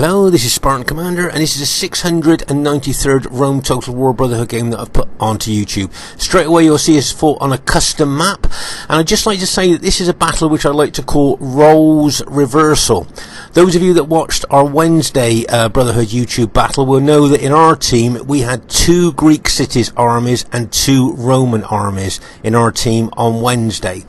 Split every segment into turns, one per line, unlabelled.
Hello, this is Spartan Commander, and this is the 693rd Rome Total War Brotherhood game that I've put onto YouTube. Straight away you'll see us fought on a custom map, and I'd just like to say that this is a battle which I like to call roles reversal. Those of you that watched our Wednesday Brotherhood YouTube battle will know that in our team we had 2 Greek cities armies and 2 Roman armies in our team on Wednesday.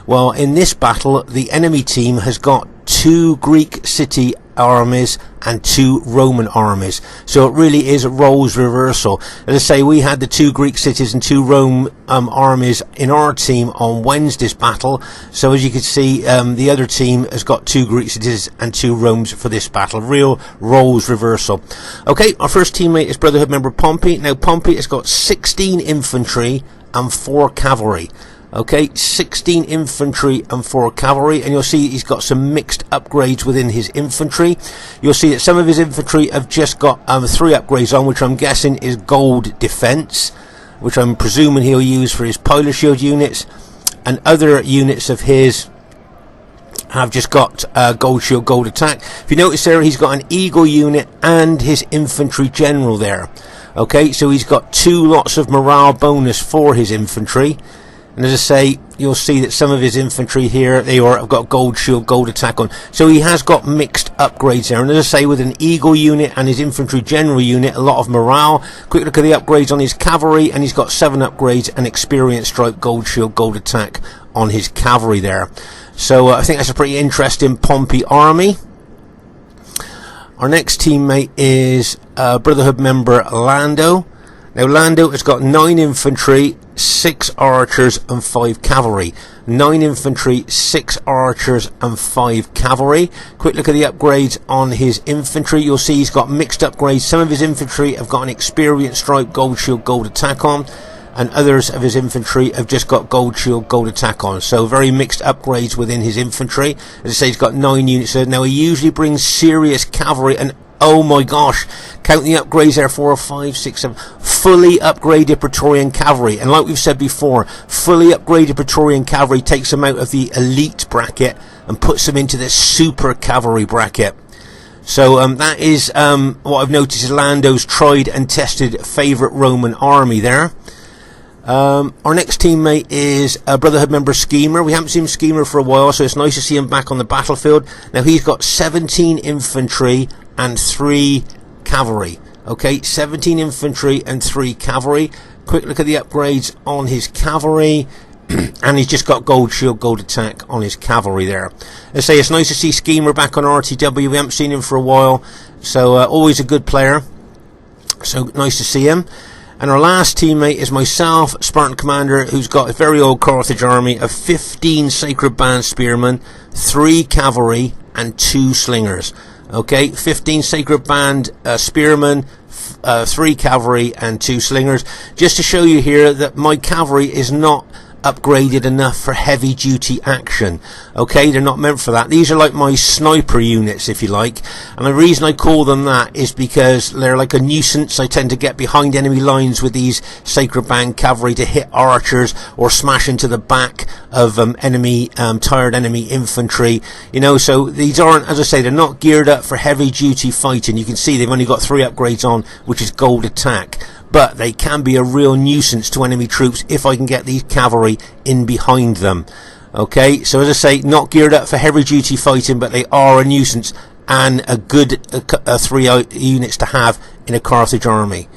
Well, in this battle the enemy team has got 2 Greek city armies and 2 Roman armies, so it really is a roles reversal. As I say, we had the 2 Greek cities and 2 Rome armies in our team on Wednesday's battle, so as you can see the other team has got 2 Greek cities and 2 Romes for this battle. Real roles reversal. Okay, our first teammate is Brotherhood member Pompey. Now Pompey has got 16 infantry and 4 cavalry. Okay, 16 infantry and 4 cavalry, and you'll see he's got some mixed upgrades within his infantry. You'll see that some of his infantry have just got 3 upgrades on, which I'm guessing is gold defense, which I'm presuming he'll use for his polar shield units, and other units of his have just got gold shield, gold attack. If you notice there, he's got an eagle unit and his infantry general there. Okay, so he's got 2 lots of morale bonus for his infantry. And as I say, you'll see that some of his infantry here, have got gold shield, gold attack on. So he has got mixed upgrades there. And as I say, with an eagle unit and his infantry general unit, a lot of morale. Quick look at the upgrades on his cavalry, and he's got 7 upgrades and experience stripe, gold shield, gold attack on his cavalry there. So I think that's a pretty interesting Pompey army. Our next teammate is Brotherhood member Lando. Now Lando has got 9 infantry, 6 archers and 5 cavalry. 9 infantry, 6 archers and 5 cavalry. Quick look at the upgrades on his infantry. You'll see he's got mixed upgrades. Some of his infantry have got an experience stripe, gold shield, gold attack on, and others of his infantry have just got gold shield, gold attack on. So very mixed upgrades within his infantry. As I say, he's got 9 units there. Now he usually brings serious cavalry, and oh my gosh, count the upgrades there, 4, 5, 6, 7, fully upgraded Praetorian cavalry. And like we've said before, fully upgraded Praetorian cavalry takes them out of the elite bracket and puts them into the super cavalry bracket. So that is what I've noticed is Lando's tried and tested favourite Roman army there. Our next teammate is Brotherhood member Schemer. We haven't seen Schemer for a while, so it's nice to see him back on the battlefield. Now he's got 17 infantry and 3 cavalry. Okay, 17 infantry and 3 cavalry. Quick look at the upgrades on his cavalry. And he's just got gold shield, gold attack on his cavalry there. I say, it's nice to see Schemer back on RTW. We haven't seen him for a while, so always a good player. So nice to see him. And our last teammate is myself, Spartan Commander, who's got a very old Carthage army of 15 Sacred Band Spearmen, 3 cavalry and 2 slingers. Okay, 15 Sacred Band Spearmen, 3 cavalry and 2 slingers. Just to show you here that my cavalry is not upgraded enough for heavy duty action. Okay, they're not meant for that. These are like my sniper units, if you like, and the reason I call them that is because they're like a nuisance. I tend to get behind enemy lines with these Sacred Band cavalry to hit archers or smash into the back of enemy tired enemy infantry, you know. So these aren't, as I say, they're not geared up for heavy duty fighting. You can see they've only got 3 upgrades on, which is gold attack, but they can be a real nuisance to enemy troops if I can get these cavalry in behind them. Okay, so as I say, not geared up for heavy duty fighting, but they are a nuisance and a good 3 units to have in a Carthage army.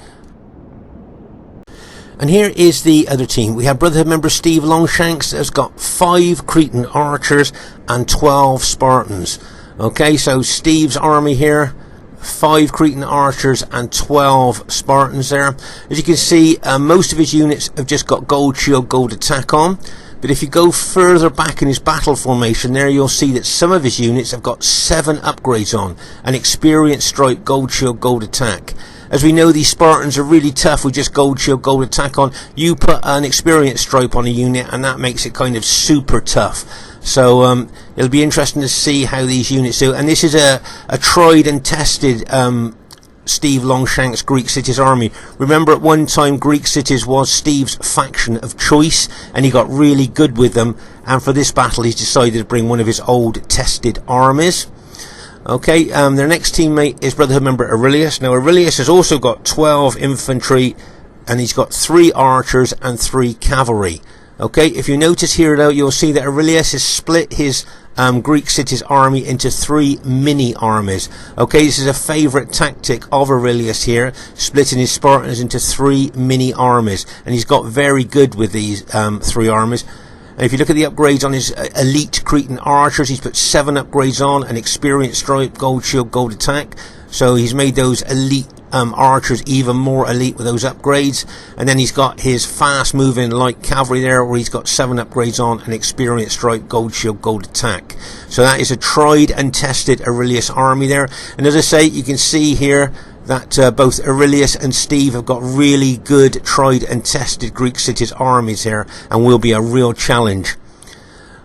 And here is the other team. We have Brotherhood member Steve Longshanks that has got 5 Cretan archers and 12 Spartans. Okay, so Steve's army here, 5 Cretan archers and 12 Spartans there. As you can see, most of his units have just got gold shield, gold attack on. But if you go further back in his battle formation there, you'll see that some of his units have got 7 upgrades on. An experience stripe, gold shield, gold attack. As we know, these Spartans are really tough with just gold shield, gold attack on. You put an experience stripe on a unit and that makes it kind of super tough. So it'll be interesting to see how these units do. And this is a tried and tested Steve Longshanks Greek Cities army. Remember, at one time Greek Cities was Steve's faction of choice, and he got really good with them, and for this battle he's decided to bring one of his old tested armies. Okay, their next teammate is Brotherhood member Aurelius. Now Aurelius has also got 12 infantry, and he's got 3 archers and 3 cavalry. Okay, if you notice here though, you'll see that Aurelius has split his Greek city's army into 3 mini armies. Okay, this is a favourite tactic of Aurelius here, splitting his Spartans into 3 mini armies, and he's got very good with these 3 armies. And if you look at the upgrades on his elite Cretan archers, he's put 7 upgrades on: an experienced stripe, gold shield, gold attack. So he's made those elite archers even more elite with those upgrades. And then he's got his fast moving light cavalry there, where he's got 7 upgrades on: an experienced stripe, gold shield, gold attack. So that is a tried and tested Aurelius army there. And as I say, you can see here that both Aurelius and Steve have got really good tried and tested Greek cities armies here, and will be a real challenge.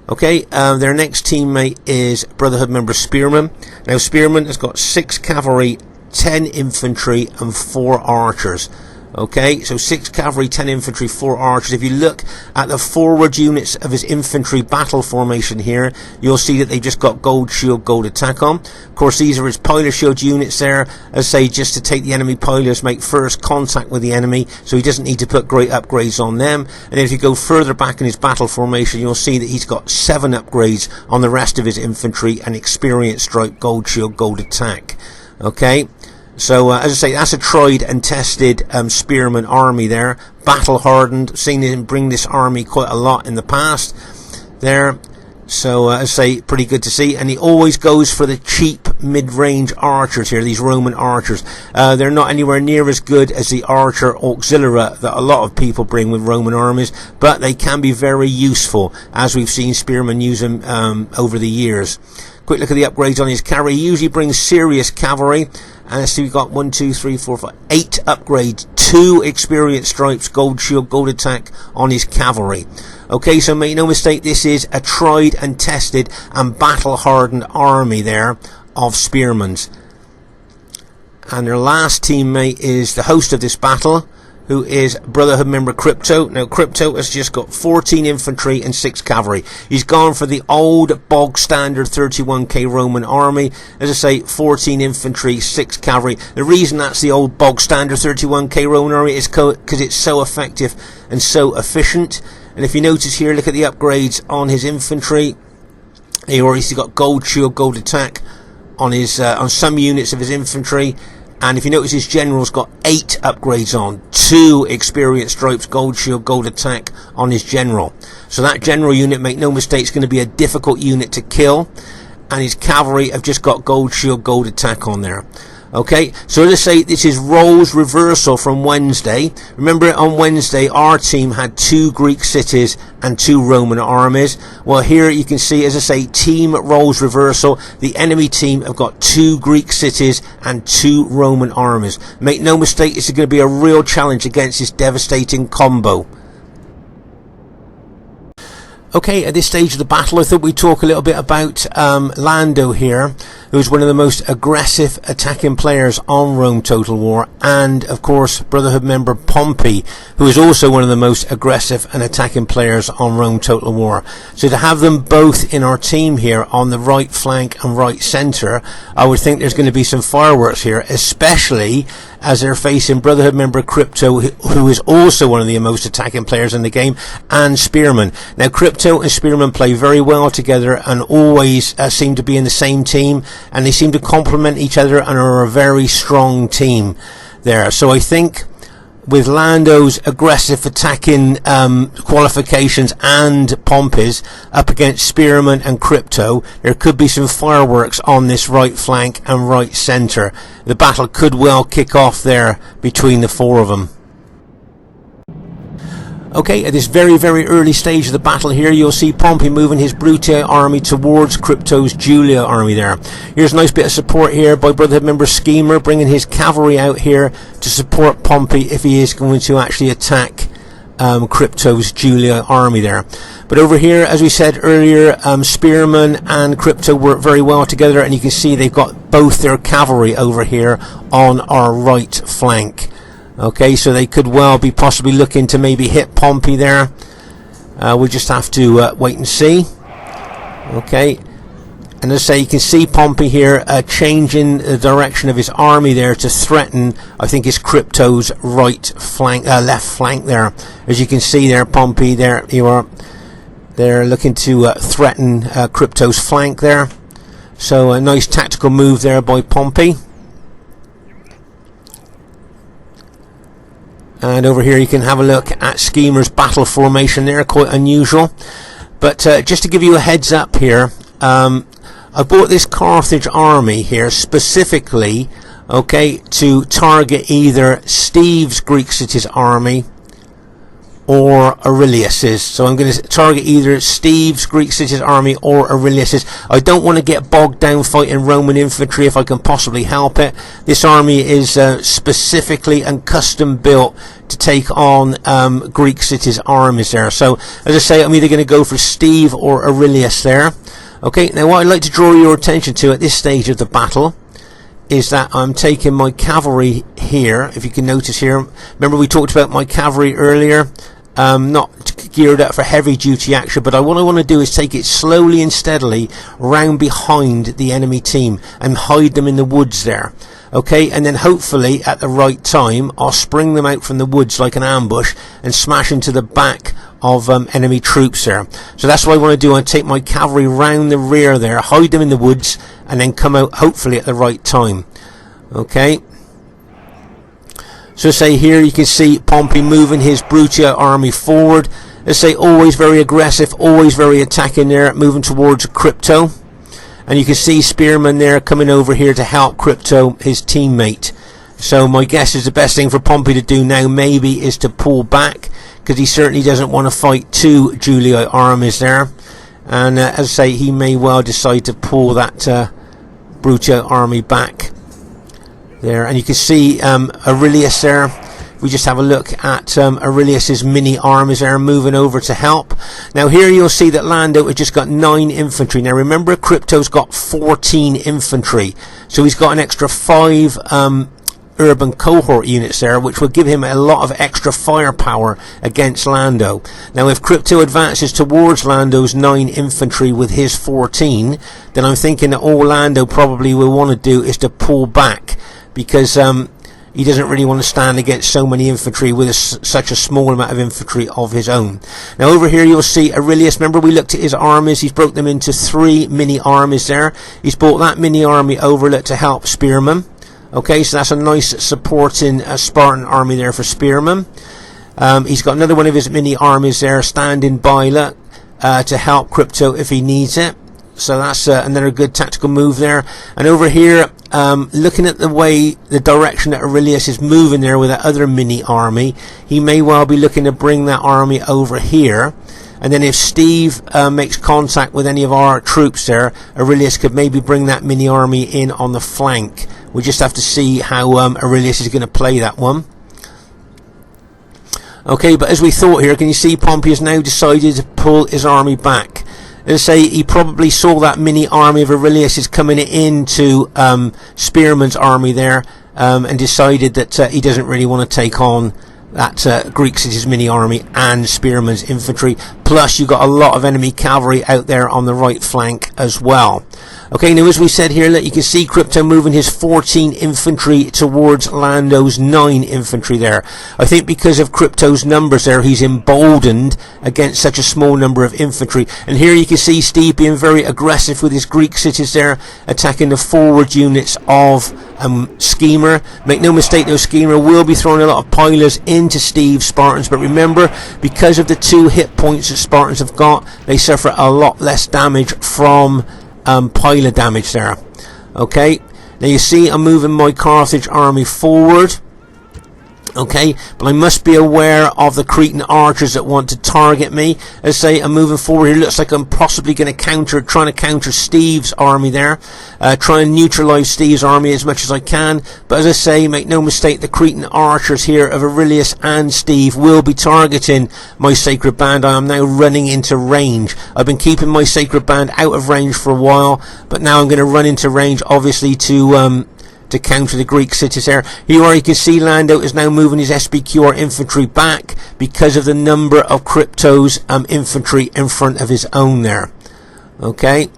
Okay, their next teammate is Brotherhood member Spearman. Now Spearman has got 6 cavalry, 10 infantry and 4 archers. Okay, so 6 cavalry, 10 infantry, 4 archers. If you look at the forward units of his infantry battle formation here, you'll see that they've just got gold shield, gold attack on. Of course, these are his pilot shield units there, as say, just to take the enemy pilots, make first contact with the enemy, so he doesn't need to put great upgrades on them. And if you go further back in his battle formation, you'll see that he's got 7 upgrades on the rest of his infantry, and experienced stripe, gold shield, gold attack. Okay, so as I say, that's a tried and tested Spearman army there, battle hardened. Seen him bring this army quite a lot in the past there. So as I say, pretty good to see. And he always goes for the cheap mid-range archers here, these Roman archers. They're not anywhere near as good as the archer auxilia that a lot of people bring with Roman armies, but they can be very useful, as we've seen Spearman use them over the years. Quick look at the upgrades on his cavalry. He usually brings serious cavalry. And let's see, we've got 1, 2, 3, 4, 5, 8 upgrades, 2 experienced stripes, gold shield, gold attack on his cavalry. Okay, so make no mistake, this is a tried and tested and battle hardened army there of Spearmans. And their last teammate is the host of this battle, who is Brotherhood member Crypto. Now Crypto has just got 14 infantry and 6 cavalry. He's gone for the old bog standard 31k Roman army. As I say, 14 infantry, 6 cavalry. The reason that's the old bog standard 31k Roman army is because it's so effective and so efficient. And if you notice here, look at the upgrades on his infantry. He already got gold shield, gold attack on his on some units of his infantry. And if you notice, his general's got 8 upgrades on, 2 experienced stripes, gold shield, gold attack on his general. So that general unit, make no mistake, is going to be a difficult unit to kill. And his cavalry have just got gold shield, gold attack on there. Okay, so as I say, this is roles reversal from Wednesday. Remember, on Wednesday our team had 2 Greek cities and 2 Roman armies. Well, here you can see, as I say, team roles reversal. The enemy team have got 2 Greek cities and 2 Roman armies. Make no mistake, this is going to be a real challenge against this devastating combo. Okay, at this stage of the battle, I thought we'd talk a little bit about Lando here, who's one of the most aggressive attacking players on Rome Total War, and of course Brotherhood member Pompey, who is also one of the most aggressive and attacking players on Rome Total War. So to have them both in our team here on the right flank and right centre, I would think there's going to be some fireworks here, especially as they're facing Brotherhood member Crypto, who is also one of the most attacking players in the game, and Spearman. Now Crypto and Spearman play very well together and always seem to be in the same team, and they seem to complement each other and are a very strong team there. So I think with Lando's aggressive attacking qualifications and Pompey's up against Spearman and Crypto, there could be some fireworks on this right flank and right centre. The battle could well kick off there between the 4 of them. Okay, at this very, very early stage of the battle here, you'll see Pompey moving his Brutii army towards Crypto's Julia army there. Here's a nice bit of support here by Brotherhood member Schemer, bringing his cavalry out here to support Pompey if he is going to actually attack Crypto's Julia army there. But over here, as we said earlier, Spearman and Crypto work very well together, and you can see they've got both their cavalry over here on our right flank. Okay, so they could well be possibly looking to maybe hit Pompey there. We'll just have to wait and see. Okay, And as I say, you can see Pompey here changing the direction of his army there to threaten, I think it's Crypto's right flank, left flank there. As you can see there, Pompey, there you are. They're looking to threaten Crypto's flank there. So a nice tactical move there by Pompey. And over here you can have a look at Schemer's battle formation there, quite unusual. But just to give you a heads up here, I bought this Carthage army here specifically, okay, to target either Steve's Greek cities army or Aurelius's. So I'm going to target either Steve's Greek cities army or Aurelius's. I don't want to get bogged down fighting Roman infantry if I can possibly help it. This army is specifically and custom built to take on Greek cities armies there. So as I say, I'm either going to go for Steve or Aurelius there. Okay, now what I'd like to draw your attention to at this stage of the battle is that I'm taking my cavalry here. If you can notice here, remember we talked about my cavalry earlier, not geared up for heavy duty action, but what I want to do is take it slowly and steadily round behind the enemy team and hide them in the woods there. Okay, and then hopefully at the right time I'll spring them out from the woods like an ambush and smash into the back of enemy troops there. So that's what I want to do. I take my cavalry round the rear there, hide them in the woods, and then come out hopefully at the right time. Okay, so say here you can see Pompey moving his Bruttii army forward. Let's say always very aggressive, always very attacking there, moving towards Crypto. And you can see Spearman there coming over here to help Crypto, his teammate. So my guess is the best thing for Pompey to do now maybe is to pull back, because he certainly doesn't want to fight two Julii armies there. And as I say, he may well decide to pull that Bruttii army back there. And you can see Aurelius there. We just have a look at Aurelius's mini armies there moving over to help. Now here you'll see that Lando has just got 9 infantry. Now remember, Crypto's got 14 infantry, so he's got an extra 5 urban cohort units there, which will give him a lot of extra firepower against Lando. Now if Crypto advances towards Lando's 9 infantry with his 14, then I'm thinking that all Lando probably will want to do is to pull back, because he doesn't really want to stand against so many infantry with such a small amount of infantry of his own. Now over here you'll see Aurelius. Remember we looked at his armies. He's broke them into 3 mini armies there. He's brought that mini army over to help Spearman. Okay, so that's a nice supporting Spartan army there for Spearman. He's got another one of his mini armies there standing by to help Crypto if he needs it. So that's another good tactical move there. And over here, looking at the direction that Aurelius is moving there with that other mini army, he may well be looking to bring that army over here. And then if Steve makes contact with any of our troops there, Aurelius could maybe bring that mini army in on the flank. We just have to see how Aurelius is going to play that one. Okay, but as we thought here, can you see Pompey has now decided to pull his army back. Let's say he probably saw that mini army of Aurelius is coming into Spearman's army there, and decided that he doesn't really want to take on that Greek city's mini army and Spearman's infantry. Plus you've got a lot of enemy cavalry out there on the right flank as well. Okay, now as we said here, look, you can see Crypto moving his 14 infantry towards Lando's 9 infantry there. I think because of Crypto's numbers there, he's emboldened against such a small number of infantry. And here you can see Steve being very aggressive with his Greek cities there, attacking the forward units of Schemer. Make no mistake though, Schemer will be throwing a lot of pilers into Steve's Spartans, but remember, because of the 2 hit points that Spartans have got, they suffer a lot less damage from piler damage there. Okay, now you see I'm moving my Carthage army forward. Okay, but I must be aware of the Cretan archers that want to target me. As I say, I'm moving forward here. Looks like I'm possibly going to trying to counter Steve's army there. Try and neutralize Steve's army as much as I can. But as I say, make no mistake, the Cretan archers here of Aurelius and Steve will be targeting my Sacred Band. I am now running into range. I've been keeping my Sacred Band out of range for a while, but now I'm going to run into range, obviously, to counter the Greek cities there. Here you can see Lando is now moving his SBQR infantry back because of the number of Crypto's infantry in front of his own there. Okay,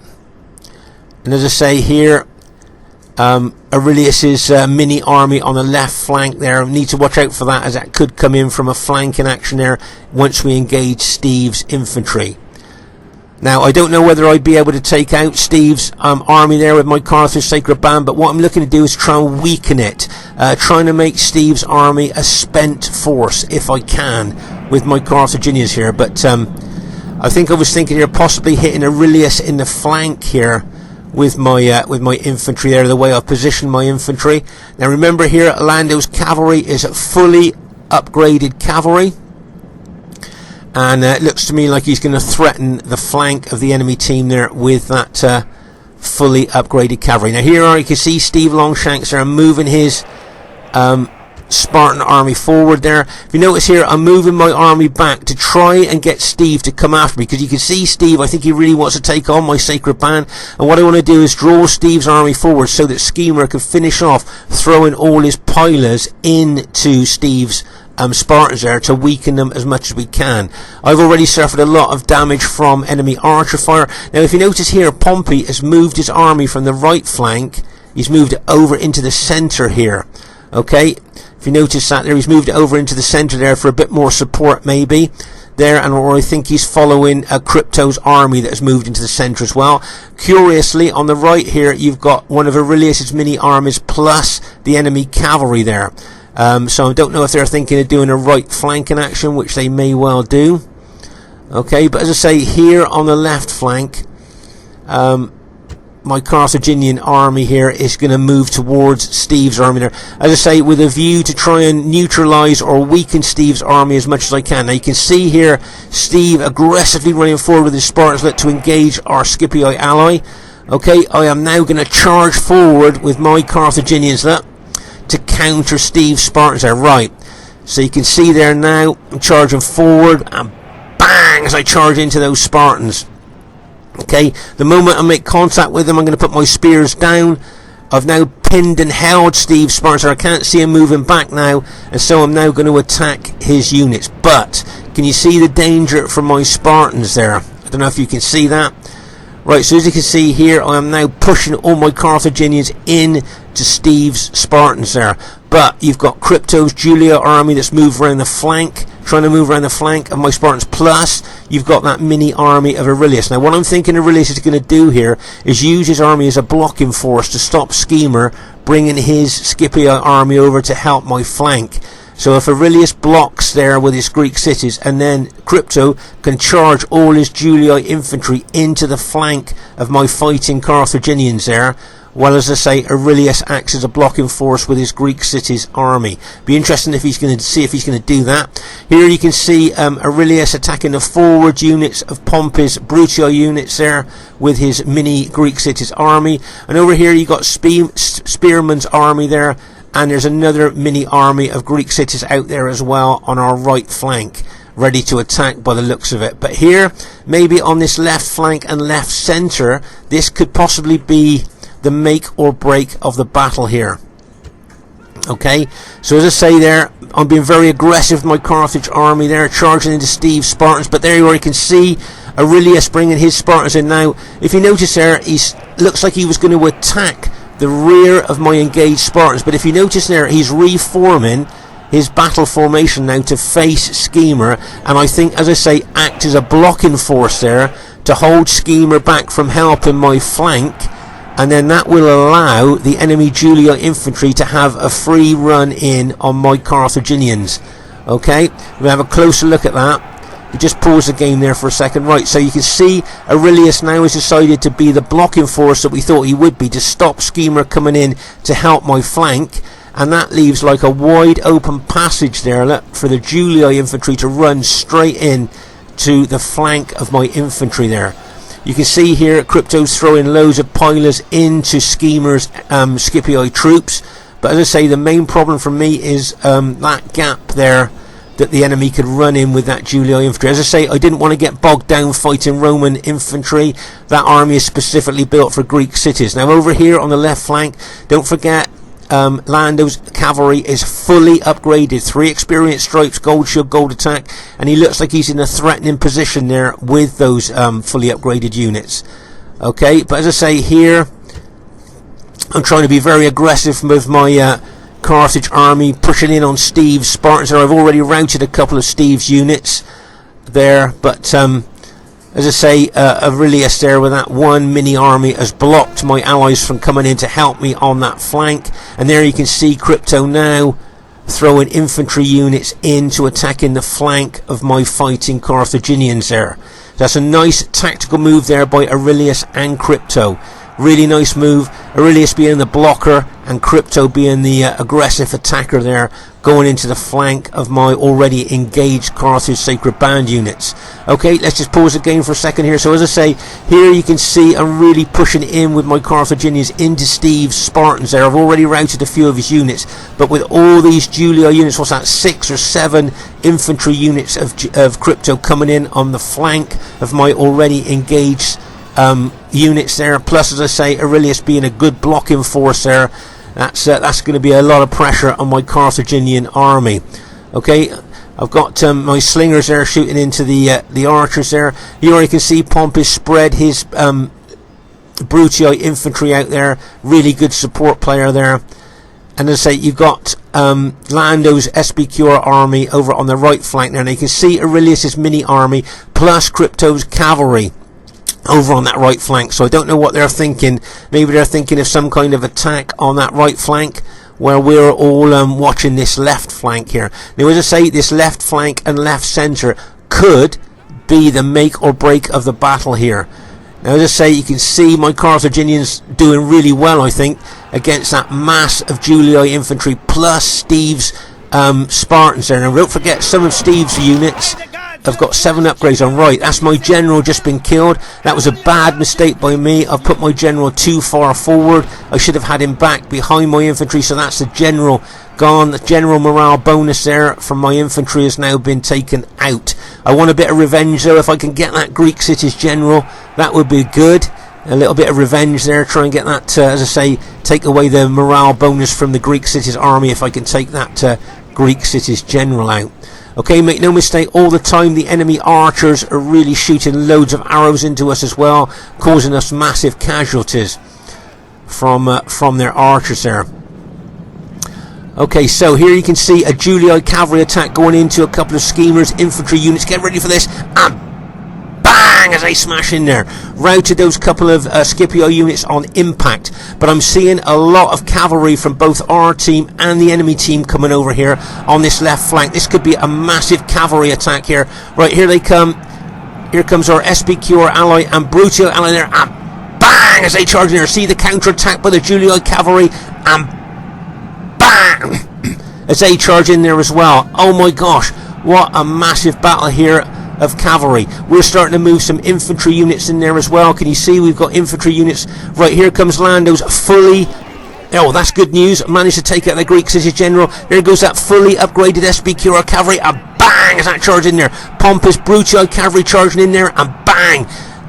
And as I say here, Aurelius's mini army on the left flank there. We need to watch out for that, as that could come in from a flanking action there once we engage Steve's infantry. Now, I don't know whether I'd be able to take out Steve's army there with my Carthage Sacred Band, but what I'm looking to do is try and weaken it, trying to make Steve's army a spent force if I can with my Carthaginians here. But I think I was thinking here possibly hitting Aurelius in the flank here with my infantry there, the way I've positioned my infantry. Now remember here, Lando's cavalry is fully upgraded cavalry, and it looks to me like he's going to threaten the flank of the enemy team there with that fully upgraded cavalry. Now here you can see Steve Longshanks there moving his Spartan army forward there. If you notice here, I'm moving my army back to try and get Steve to come after me, because you can see Steve, I think he really wants to take on my Sacred Band, and what I want to do is draw Steve's army forward so that Schemer can finish off throwing all his pilers into Steve's Spartans there to weaken them as much as we can. I've already suffered a lot of damage from enemy archer fire. Now if you notice here, Pompey has moved his army from the right flank, he's moved it over into the centre here. Okay, if you notice that there, he's moved it over into the centre there for a bit more support maybe there, and or I think he's following Crypto's army that has moved into the centre as well. Curiously, on the right here you've got one of Aurelius's mini armies plus the enemy cavalry there. So I don't know if they're thinking of doing a right flanking action, which they may well do. Okay, but as I say, here on the left flank, my Carthaginian army here is going to move towards Steve's army there, as I say, with a view to try and neutralise or weaken Steve's army as much as I can. Now you can see here Steve aggressively running forward with his Spartans to engage our Scipii ally. Okay, I am now going to charge forward with my Carthaginians to counter Steve's Spartans there. Right, so you can see there now I'm charging forward, and bang as I charge into those Spartans. Okay, the moment I make contact with them, I'm going to put my spears down. I've now pinned and held Steve's Spartans. I can't see him moving back now, and so I'm now going to attack his units. But can you see the danger from my Spartans there? I don't know if you can see that. Right, so as you can see here, I am now pushing all my Carthaginians in to Steve's Spartans there. But you've got Crypto's Julia army that's moved around the flank, trying to move around the flank of my Spartans, plus you've got that mini army of Aurelius. Now what I'm thinking Aurelius is going to do here is use his army as a blocking force to stop Schemer bringing his Scipii army over to help my flank. So if Aurelius blocks there with his Greek cities, and then Crypto can charge all his Julii infantry into the flank of my fighting Carthaginians there, well, as I say, Aurelius acts as a blocking force with his Greek cities army. Be interesting if he's going to see if he's going to do that. Here you can see Aurelius attacking the forward units of Pompey's Brutii units there with his mini Greek cities army, and over here you got Spearman's army there, and there's another mini army of Greek cities out there as well on our right flank, ready to attack by the looks of it. But here, maybe on this left flank and left centre, this could possibly be the make or break of the battle here. Okay, so as I say there, I'm being very aggressive with my Carthage army there, charging into Steve's Spartans. But there you are, you can see Aurelius bringing his Spartans in now. If you notice there, he looks like he was going to attack the rear of my engaged Spartans, but if you notice there, he's reforming his battle formation now to face Schemer, and I think, as I say, act as a blocking force there to hold Schemer back from helping my flank, and then that will allow the enemy Julii infantry to have a free run in on my Carthaginians. Okay, we'll have a closer look at that. We just pause the game there for a second. Right, so you can see Aurelius now has decided to be the blocking force that we thought he would be, to stop Schemer coming in to help my flank, and that leaves like a wide open passage there for the Julii infantry to run straight in to the flank of my infantry there. You can see here Crypto's throwing loads of pilers into Schemer's Scipii troops, but as I say, the main problem for me is that gap there that the enemy could run in with that Julii infantry. As I say, I didn't want to get bogged down fighting Roman infantry. That army is specifically built for Greek cities. Now over here on the left flank, don't forget Lando's cavalry is fully upgraded, 3 experienced stripes, gold shield, gold attack, and he looks like he's in a threatening position there with those fully upgraded units. Okay, but as I say here, I'm trying to be very aggressive with my Carthage army, pushing in on Steve's Spartans. I've already routed a couple of Steve's units there, but as I say, Aurelius there with that one mini army has blocked my allies from coming in to help me on that flank. And there you can see Crypto now throwing infantry units in to attack in the flank of my fighting Carthaginians there. That's a nice tactical move there by Aurelius and Crypto. Really nice move. Aurelius being the blocker and Crypto being the aggressive attacker there, going into the flank of my already engaged Carthage Sacred Band units. Okay, let's just pause the game for a second here. So as I say, here you can see I'm really pushing in with my Carthaginians into Steve's Spartans there. I've already routed a few of his units, but with all these Julii units, what's that, 6 or 7 infantry units of Crypto coming in on the flank of my already engaged units there, plus as I say, Aurelius being a good blocking force there, that's going to be a lot of pressure on my Carthaginian army. Okay, I've got my slingers there shooting into the archers there. You already can see Pompey spread his Brutii infantry out there, really good support player there. And as I say, you've got Lando's SBQR army over on the right flank there, and you can see Aurelius's mini army plus Crypto's cavalry over on that right flank. So I don't know what they're thinking. Maybe they're thinking of some kind of attack on that right flank, where we're all watching this left flank here. Now as I say, this left flank and left centre could be the make or break of the battle here. Now as I say, you can see my Carthaginians doing really well, I think, against that mass of Julii infantry plus Steve's Spartans there. Now don't forget, some of Steve's units have got 7 upgrades on right. That's my general just been killed. That was a bad mistake by me. I've put my general too far forward. I should have had him back behind my infantry, so that's the general gone. The general morale bonus there from my infantry has now been taken out. I want a bit of revenge though. If I can get that Greek city's general, that would be good. A little bit of revenge there, try and get that, as I say, take away the morale bonus from the Greek city's army if I can take that Greek city's general out. Okay, make no mistake, all the time the enemy archers are really shooting loads of arrows into us as well, causing us massive casualties from their archers there. Okay, so here you can see a Julii cavalry attack going into a couple of schemers, infantry units. Get ready for this, and bang, as they smash in there. Routed those couple of Scipio units on impact, but I'm seeing a lot of cavalry from both our team and the enemy team coming over here on this left flank. This could be a massive cavalry attack here. Right, here they come. Here comes our SBQR ally and Brutii ally there, and bang, as they charge in there. See the counter attack by the Julii cavalry, and bang, as they charge in there as well. Oh my gosh, what a massive battle here of cavalry. We're starting to move some infantry units in there as well. Can you see we've got infantry units? Right, here comes Lando's fully, oh, that's good news, managed to take out the Greek city general. There goes that fully upgraded SBQR cavalry, and bang, as that charge in there. Pompous Brutii cavalry charging in there, and bang.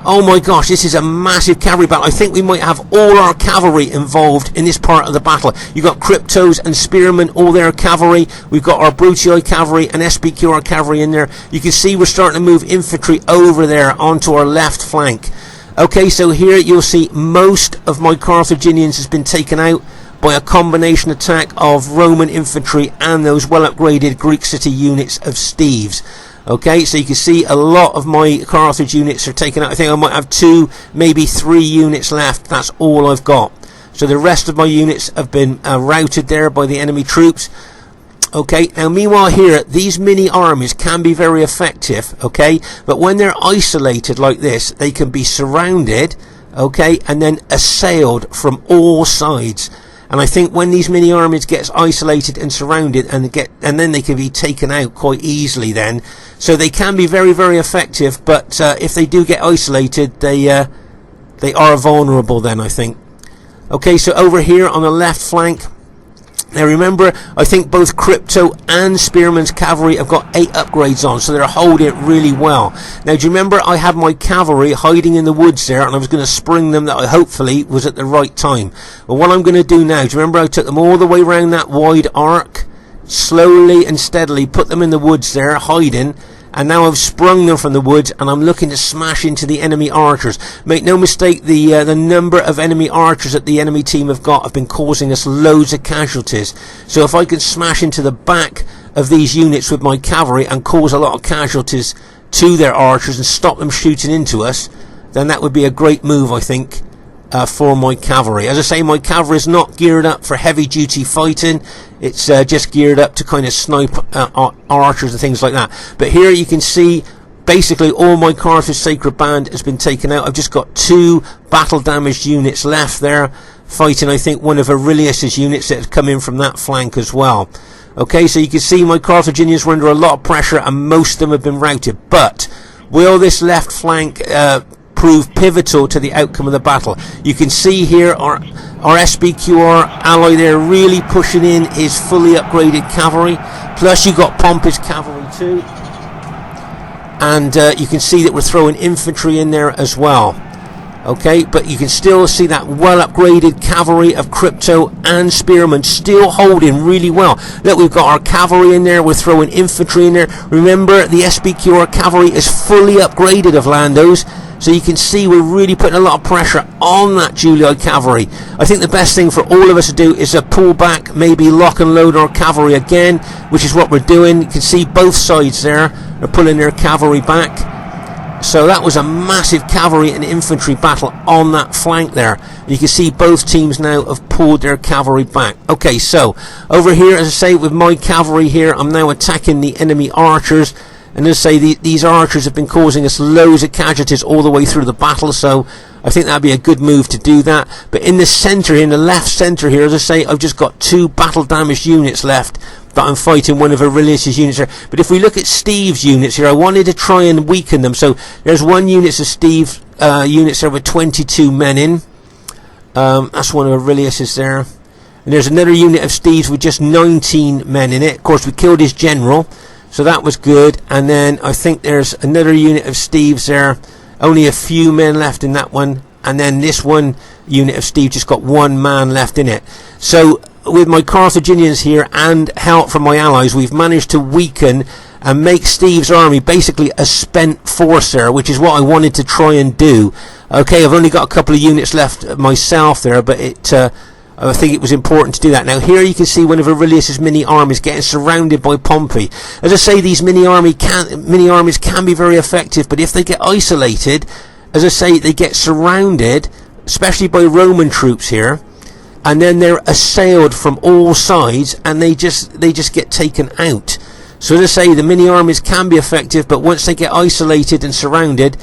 Oh my gosh, this is a massive cavalry battle. I think we might have all our cavalry involved in this part of the battle. You've got Cryptos and Spearmen, all their cavalry. We've got our Brutii cavalry and SBQR cavalry in there. You can see we're starting to move infantry over there onto our left flank. Okay, so here you'll see most of my Carthaginians has been taken out by a combination attack of Roman infantry and those well upgraded Greek city units of Steve's. Okay, so you can see a lot of my Carthage units are taken out. I think I might have 2, maybe 3 units left. That's all I've got. So the rest of my units have been routed there by the enemy troops. Okay, now meanwhile here, these mini armies can be very effective, okay, but when they're isolated like this, they can be surrounded, okay, and then assailed from all sides. And I think when these mini armies gets isolated and surrounded, and then they can be taken out quite easily then. So they can be very, very effective, but if they do get isolated, they are vulnerable then, I think. Okay, so over here on the left flank, now remember, I think both Crypto and Spearman's cavalry have got 8 upgrades on, so they're holding it really well. Now do you remember I had my cavalry hiding in the woods there, and I was going to spring them, that I hopefully was at the right time. Well, what I'm going to do now, do you remember I took them all the way around that wide arc, slowly and steadily put them in the woods there, hiding, and now I've sprung them from the woods, and I'm looking to smash into the enemy archers. Make no mistake, the number of enemy archers that the enemy team have been causing us loads of casualties. So if I can smash into the back of these units with my cavalry and cause a lot of casualties to their archers and stop them shooting into us, then that would be a great move, I think, for my cavalry. As I say, my cavalry is not geared up for heavy duty fighting. It's just geared up to kind of snipe archers and things like that. But here you can see basically all my Carthage Sacred Band has been taken out. I've just got 2 battle damaged units left there, fighting I think one of Aurelius's units that have come in from that flank as well. Okay, so you can see my Carthaginians were under a lot of pressure, and most of them have been routed. But will this left flank prove pivotal to the outcome of the battle? You can see here our SBQR ally there really pushing in his fully upgraded cavalry, plus you got Pompey's cavalry too, and you can see that we're throwing infantry in there as well. Okay, but you can still see that well upgraded cavalry of Crypto and Spearmen still holding really well. Look, we've got our cavalry in there, we're throwing infantry in there. Remember, the SBQR cavalry is fully upgraded of Lando's, so you can see we're really putting a lot of pressure on that Julii cavalry. I think the best thing for all of us to do is to pull back, maybe lock and load our cavalry again, which is what we're doing. You can see both sides there are pulling their cavalry back. So that was a massive cavalry and infantry battle on that flank there. You can see both teams now have pulled their cavalry back. Okay, so over here, as I say, with my cavalry here, I'm now attacking the enemy archers. And as I say, these archers have been causing us loads of casualties all the way through the battle, so I think that'd be a good move to do that. But in the centre, in the left centre here, as I say, I've just got 2 battle damaged units left that I'm fighting one of Aurelius's units here. But if we look at Steve's units here, I wanted to try and weaken them. So there's one unit of Steve's units there with 22 men in. That's one of Aurelius's there. And there's another unit of Steve's with just 19 men in it. Of course, we killed his general, so that was good. And then I think there's another unit of Steve's there, only a few men left in that one. And then this one unit of Steve just got 1 man left in it. So with my Carthaginians here and help from my allies, we've managed to weaken and make Steve's army basically a spent force there, which is what I wanted to try and do. Okay, I've only got a couple of units left myself there, but I think it was important to do that. Now here you can see one of Aurelius's mini armies getting surrounded by Pompey. As I say, these mini armies can be very effective, but if they get isolated, as I say, they get surrounded, especially by Roman troops here, and then they're assailed from all sides, and they just get taken out. So as I say, the mini armies can be effective, but once they get isolated and surrounded,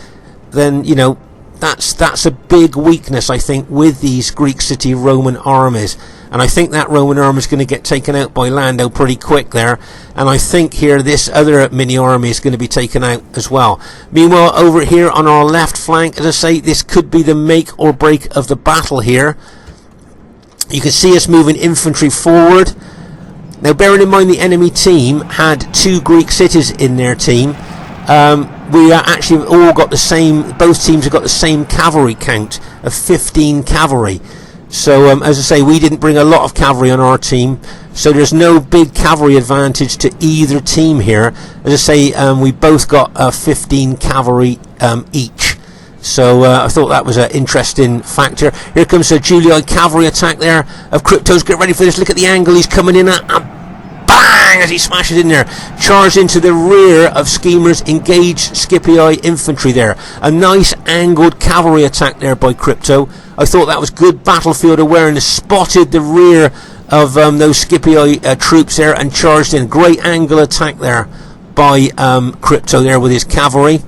then you know that's a big weakness, I think, with these Greek city Roman armies. And I think that Roman army is going to get taken out by Lando pretty quick there. And I think here this other mini army is going to be taken out as well. Meanwhile, over here on our left flank, as I say, this could be the make or break of the battle here. You can see us moving infantry forward. Now, bearing in mind the enemy team had 2 Greek cities in their team, we actually all got the same, both teams have got the same cavalry count of 15 cavalry. So as I say, we didn't bring a lot of cavalry on our team, so there's no big cavalry advantage to either team here. As I say, we both got 15 cavalry each. So I thought that was an interesting factor. Here comes a Julii cavalry attack there of Cryptos. Get ready for this. Look at the angle he's coming in at. Bang! As he smashes in there. Charged into the rear of Schemers. Engaged Scipii infantry there. A nice angled cavalry attack there by Crypto. I thought that was good battlefield awareness. Spotted the rear of those Scipii troops there and charged in. Great angle attack there by Crypto there with his cavalry.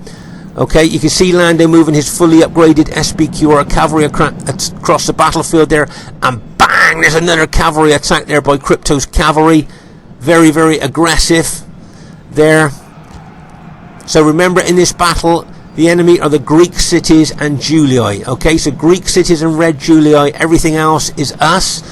Okay, you can see Lando moving his fully upgraded SBQR cavalry across the battlefield there, and bang, there's another cavalry attack there by Crypto's cavalry. Very, very aggressive there. So remember, in this battle, the enemy are the Greek cities and Julii. Okay, so Greek cities and red Julii, everything else is us.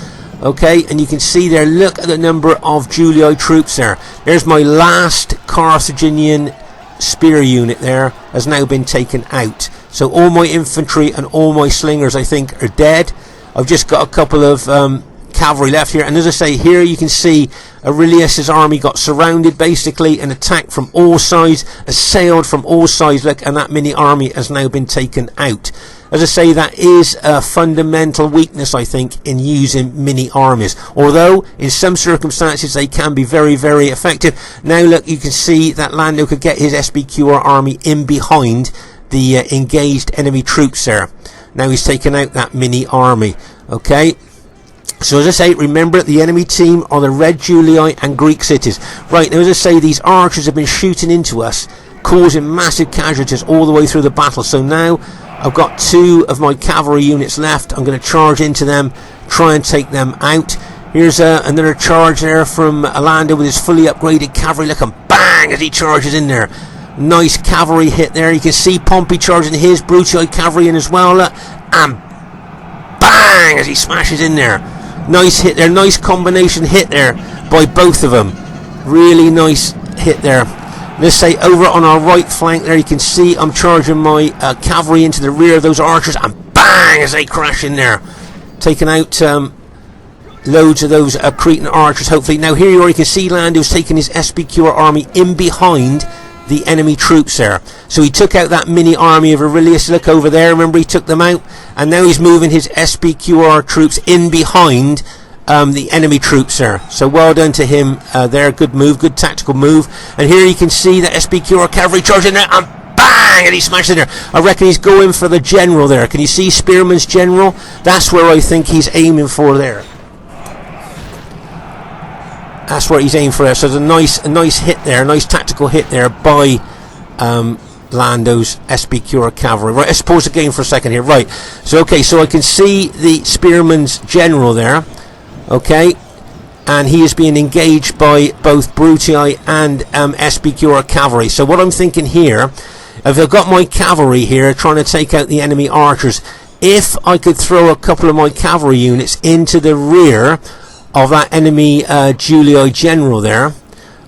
Okay, and you can see there, look at the number of Julii troops there. There's my last Carthaginian spear unit there, has now been taken out. So all my infantry and all my slingers, I think, are dead. I've just got a couple of cavalry left here. And as I say, here you can see Aurelius's army got surrounded basically and attacked from all sides, assailed from all sides. Look, and that mini army has now been taken out. As I say, that is a fundamental weakness, I think, in using mini armies. Although, in some circumstances, they can be very, very effective. Now, look, you can see that Lando could get his SBQR army in behind the engaged enemy troops there. Now he's taken out that mini army. Okay. So as I say, remember the enemy team are the Red Julii and Greek cities. Right, now as I say, these archers have been shooting into us, causing massive casualties all the way through the battle. So now I've got 2 of my cavalry units left. I'm going to charge into them, try and take them out. Here's another charge there from Lando with his fully upgraded cavalry. Look, and bang, as he charges in there. Nice cavalry hit there. You can see Pompey charging his Brutii cavalry in as well. Look, and bang, as he smashes in there. Nice hit there. Nice combination hit there by both of them. Really nice hit there. Let's say over on our right flank there, you can see I'm charging my cavalry into the rear of those archers, and bang, as they crash in there. Taking out loads of those Cretan archers, hopefully. Now here you are, you can see Lando's taking his SBQR army in behind the enemy troops there. So he took out that mini army of Aurelius. Look over there, remember he took them out, and now he's moving his SBQR troops in behind the enemy troops there. So well done to him there. Good move, good tactical move. And here you can see the SBQR cavalry charging there, and bang, and he smashed in there. I reckon he's going for the general there. Can you see Spearman's general? That's where I think he's aiming for there. That's where he's aiming for there. So there's a nice hit there, a nice tactical hit there by Lando's SBQR cavalry. Right, let's pause the game for a second here. Right, so okay, so I can see the Spearman's general there. Okay, and he is being engaged by both Brutii and SBQR cavalry. So what I'm thinking here, if I've got my cavalry here trying to take out the enemy archers, if I could throw a couple of my cavalry units into the rear of that enemy Julii general there,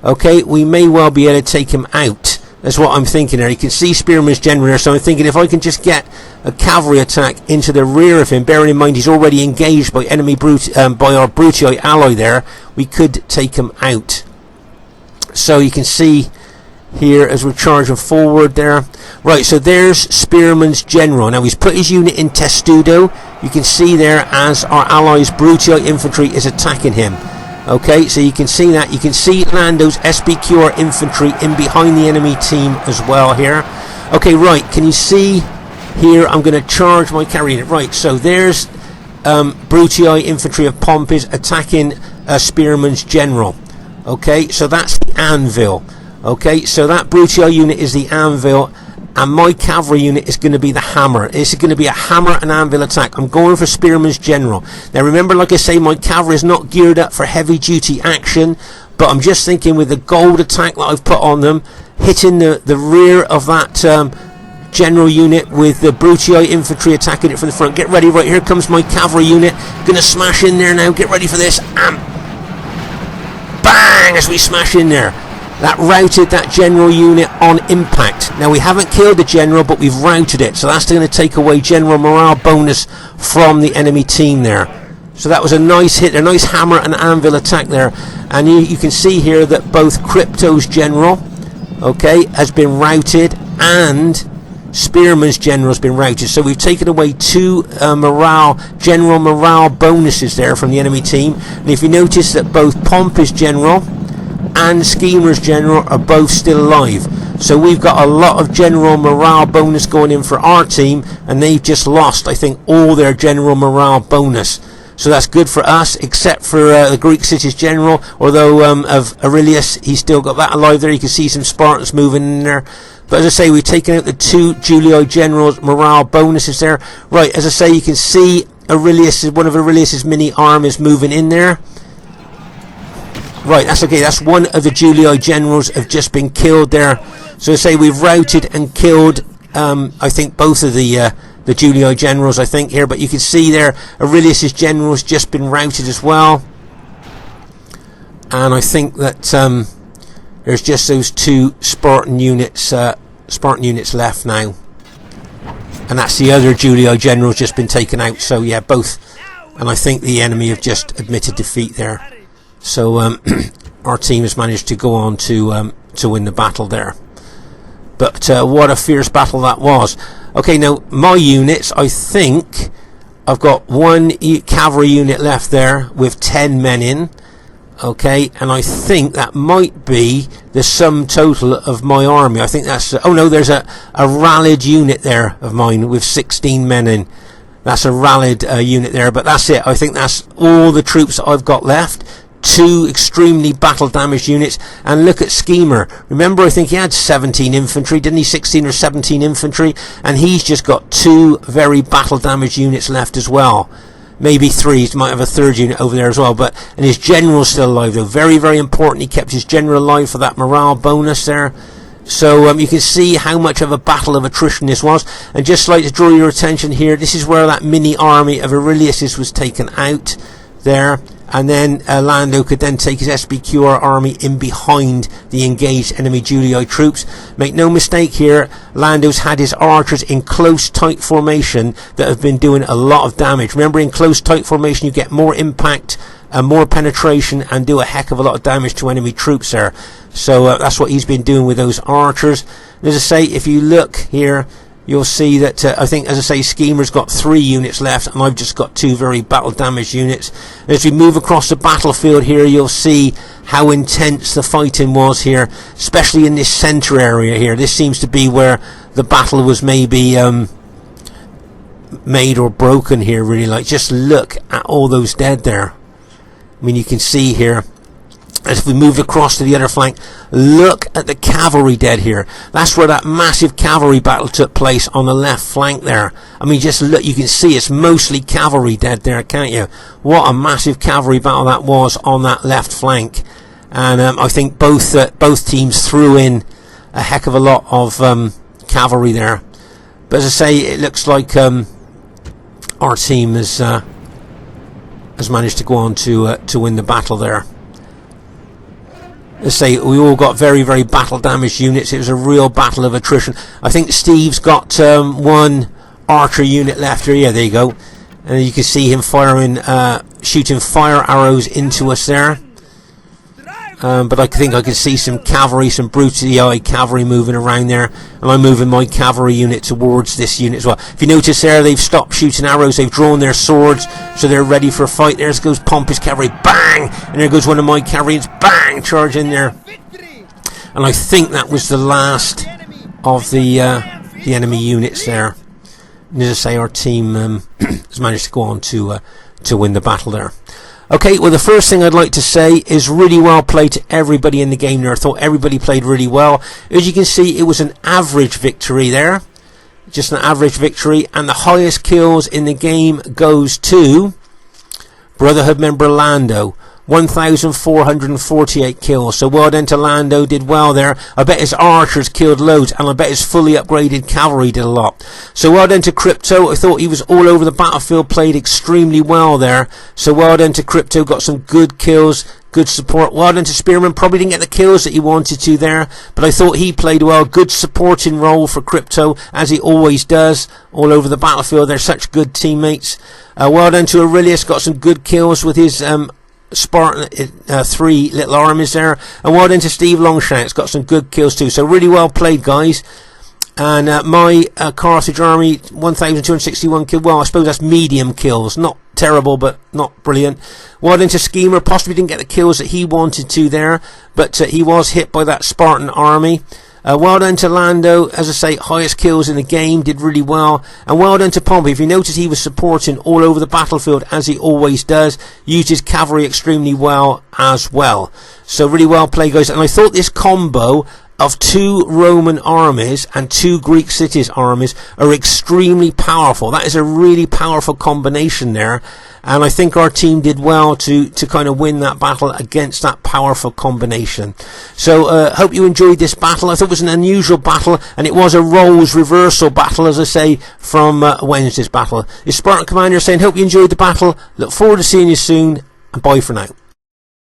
okay, we may well be able to take him out. That's what I'm thinking there. You can see Spearman's general there, so I'm thinking if I can just get a cavalry attack into the rear of him, bearing in mind he's already engaged by enemy by our Brutii ally there, we could take him out. So you can see here as we're charging forward there. Right, so there's Spearman's general. Now he's put his unit in Testudo. You can see there as our allies' Brutii infantry is attacking him. Okay, so you can see that. You can see Lando's SBQR infantry in behind the enemy team as well here. Okay, right, can you see here? I'm going to charge my cavalry unit. Right, so there's Brutii infantry of Pompey's attacking Spearman's general. Okay, so that's the anvil. Okay, so that Brutii unit is the anvil, and my cavalry unit is going to be the hammer. This is going to be a hammer and anvil attack. I'm going for Spearman's general. Now remember, like I say, my cavalry is not geared up for heavy duty action, but I'm just thinking with the gold attack that I've put on them, hitting the rear of that general unit with the Brutii infantry attacking it from the front. Get ready, right, here comes my cavalry unit. Gonna smash in there now, get ready for this, and bang, as we smash in there. That routed that general unit on impact. Now we haven't killed the general, but we've routed it, so that's going to take away general morale bonus from the enemy team there. So that was a nice hit, a nice hammer and anvil attack there. And you can see here that both Crypto's general, okay, has been routed, and Spearman's general has been routed. So we've taken away 2 general morale bonuses there from the enemy team. And if you notice that both Pompey's general and Schemer's general are both still alive, so we've got a lot of general morale bonus going in for our team, and they've just lost, I think, all their general morale bonus. So that's good for us, except for the Greek city's general, although of Aurelius, he's still got that alive there. You can see some Spartans moving in there. But as I say, we've taken out the 2 Julii generals morale bonuses there. Right, as I say, you can see Aurelius, one of Aurelius's mini armies moving in there. Right, that's okay. That's one of the Julii generals have just been killed there. So I say we've routed and killed, I think, both of the Julii generals, I think, here. But you can see there, Aurelius's general has just been routed as well. And I think that there's just those 2 Spartan units left now. And that's the other Julii general's just been taken out. So yeah, both And I think the enemy have just admitted defeat there. So our team has managed to go on to win the battle there. But what a fierce battle that was. Okay, now my units, I think I've got one cavalry unit left there with 10 men in. Okay, and I think that might be the sum total of my army. I think that's... oh no, there's a rallied unit there of mine with 16 men in. That's a rallied unit there, but that's it. I think that's all the troops that I've got left. 2 extremely battle damaged units. And look at Schemer. Remember, I think he had 17 infantry, didn't he? 16 or 17 infantry, and he's just got 2 very battle damaged units left as well. Maybe 3, he might have a 3rd unit over there as well, and his general's still alive though. Very, very important, he kept his general alive for that morale bonus there. So you can see how much of a battle of attrition this was. And just like to draw your attention here, this is where that mini army of Aurelius's was taken out there. And then Lando could then take his SBQR army in behind the engaged enemy Julii troops. Make no mistake here, Lando's had his archers in close tight formation that have been doing a lot of damage. Remember, in close tight formation you get more impact and more penetration and do a heck of a lot of damage to enemy troops there. So that's what he's been doing with those archers. And as I say, if you look here, you'll see that I think, as I say, Schemer's got 3 units left, and I've just got 2 very battle damaged units. And as we move across the battlefield here, you'll see how intense the fighting was here, especially in this centre area here. This seems to be where the battle was maybe made or broken here, really. Like, just look at all those dead there. I mean, you can see here, as we moved across to the other flank, look at the cavalry dead here. That's where that massive cavalry battle took place, on the left flank there. I mean, just look, you can see it's mostly cavalry dead there, can't you? What a massive cavalry battle that was on that left flank. And I think both teams threw in a heck of a lot of cavalry there. But as I say, it looks like our team has managed to go on to win the battle there. Let's say we all got very, very battle damaged units. It was a real battle of attrition. I think Steve's got 1 archer unit left here. Yeah, there you go. And you can see him firing, shooting fire arrows into us there. But I think I can see some cavalry, some brutally eye cavalry moving around there, and I'm moving my cavalry unit towards this unit as well. If you notice there, they've stopped shooting arrows, they've drawn their swords, so they're ready for a fight. There goes Pompey's cavalry, bang! And there goes one of my cavalry, bang! Charge in there. And I think that was the last of the enemy units there. And as I say, our team has managed to go on to win the battle there. Okay, well, the first thing I'd like to say is really well played to everybody in the game there. I thought everybody played really well. As you can see, it was an average victory there. Just an average victory. And the highest kills in the game goes to Brotherhood member Lando. 1,448 kills. So well done to Lando, did well there. I bet his archers killed loads, and I bet his fully upgraded cavalry did a lot. So well done to Crypto. I thought he was all over the battlefield, played extremely well there. So well done to Crypto, got some good kills, good support. Well done to Spearman, probably didn't get the kills that he wanted to there, but I thought he played well. Good supporting role for Crypto, as he always does, all over the battlefield. They're such good teammates. Well done to Aurelius, got some good kills with his Spartan 3 little armies there. And well done to Steve Longshanks, got some good kills too. So really well played, guys. And my Carthage army, 1,261 kills. Well, I suppose that's medium kills. Not terrible, but not brilliant. Well done to Schemer, possibly didn't get the kills that he wanted to there, but he was hit by that Spartan army. Well done to Lando, as I say, highest kills in the game, did really well. And well done to Pompey. If you notice, he was supporting all over the battlefield, as he always does. Used his cavalry extremely well as well. So really well played, guys. And I thought this combo of 2 Roman armies and 2 Greek cities armies are extremely powerful. That is a really powerful combination there. And I think our team did well to kind of win that battle against that powerful combination. So hope you enjoyed this battle. I thought it was an unusual battle, and it was a roles reversal battle, as I say, from Wednesday's battle. It's Spartan Commander saying, hope you enjoyed the battle. Look forward to seeing you soon, and bye for now.